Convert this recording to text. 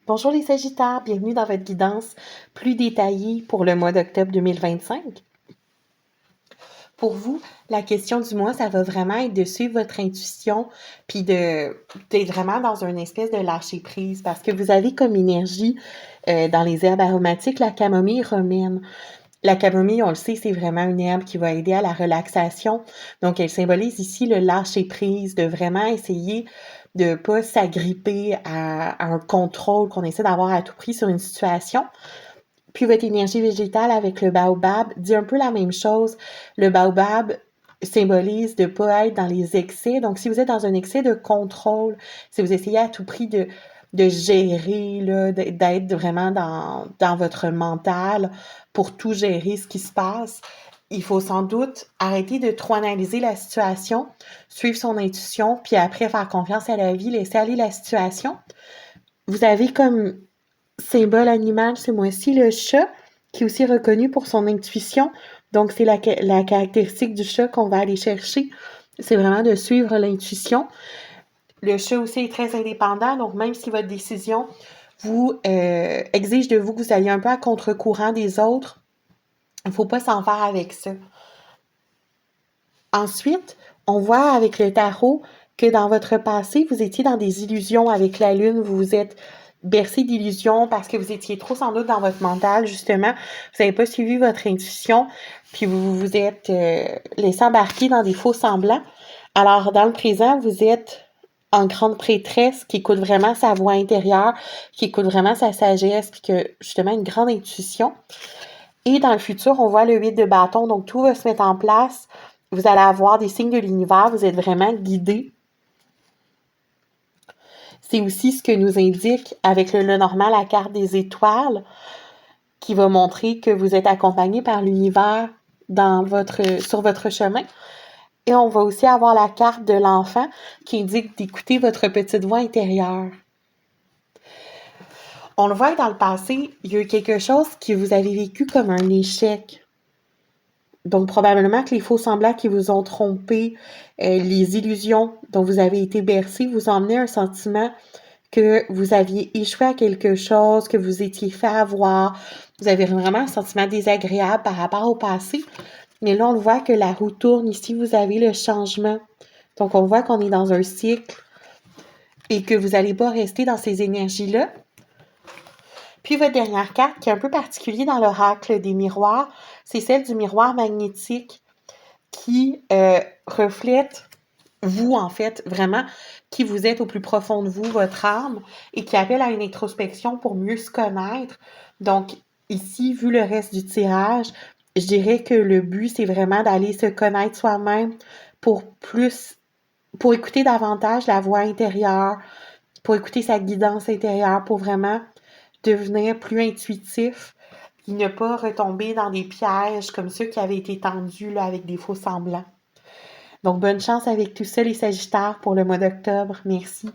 Bonjour les Sagittaires, bienvenue dans votre guidance plus détaillée pour le mois d'octobre 2025. Pour vous, la question du mois, ça va vraiment être de suivre votre intuition, puis d'être vraiment dans une espèce de lâcher prise, parce que vous avez comme énergie dans les herbes aromatiques la camomille romaine. La camomille, on le sait, c'est vraiment une herbe qui va aider à la relaxation. Donc, elle symbolise ici le lâcher prise, de vraiment essayer de ne pas s'agripper à un contrôle qu'on essaie d'avoir à tout prix sur une situation. Puis votre énergie végétale avec le baobab dit un peu la même chose. Le baobab symbolise de ne pas être dans les excès. Donc, si vous êtes dans un excès de contrôle, si vous essayez à tout prix de gérer, là, d'être vraiment dans votre mental pour tout gérer ce qui se passe, il faut sans doute arrêter de trop analyser la situation, suivre son intuition, puis après faire confiance à la vie, laisser aller la situation. Vous avez comme symbole animal ce mois-ci le chat, qui est aussi reconnu pour son intuition. Donc, c'est la caractéristique du chat qu'on va aller chercher. C'est vraiment de suivre l'intuition. Le chat aussi est très indépendant, donc même si votre décision vous exige de vous que vous alliez un peu à contre-courant des autres, il ne faut pas s'en faire avec ça. Ensuite, on voit avec le tarot que dans votre passé, vous étiez dans des illusions avec la lune, vous vous êtes bercé d'illusions parce que vous étiez trop sans doute dans votre mental, justement. Vous n'avez pas suivi votre intuition, puis vous vous êtes laissé embarquer dans des faux semblants. Alors, dans le présent, vous êtes en grande prêtresse qui écoute vraiment sa voix intérieure, qui écoute vraiment sa sagesse, puis que justement une grande intuition. Et dans le futur, on voit le 8 de bâton, donc tout va se mettre en place. Vous allez avoir des signes de l'univers, vous êtes vraiment guidé. C'est aussi ce que nous indique avec le Lenormand la carte des étoiles, qui va montrer que vous êtes accompagné par l'univers sur votre chemin. Et on va aussi avoir la carte de l'enfant qui indique d'écouter votre petite voix intérieure. On le voit que dans le passé, il y a eu quelque chose que vous avez vécu comme un échec. Donc, probablement que les faux semblants qui vous ont trompé, les illusions dont vous avez été bercés, vous emmenaient un sentiment que vous aviez échoué à quelque chose, que vous étiez fait avoir. Vous avez vraiment un sentiment désagréable par rapport au passé. Mais là, on le voit que la roue tourne. Ici, vous avez le changement. Donc, on voit qu'on est dans un cycle et que vous n'allez pas rester dans ces énergies-là. Puis votre dernière carte, qui est un peu particulier dans l'oracle des miroirs, c'est celle du miroir magnétique qui reflète vous, en fait, vraiment, qui vous êtes au plus profond de vous, votre âme, et qui appelle à une introspection pour mieux se connaître. Donc, ici, vu le reste du tirage, je dirais que le but, c'est vraiment d'aller se connaître soi-même pour écouter davantage la voix intérieure, pour écouter sa guidance intérieure, pour vraiment devenir plus intuitif et ne pas retomber dans des pièges comme ceux qui avaient été tendus là, avec des faux semblants. Donc, bonne chance avec tout ça, les Sagittaires, pour le mois d'octobre. Merci.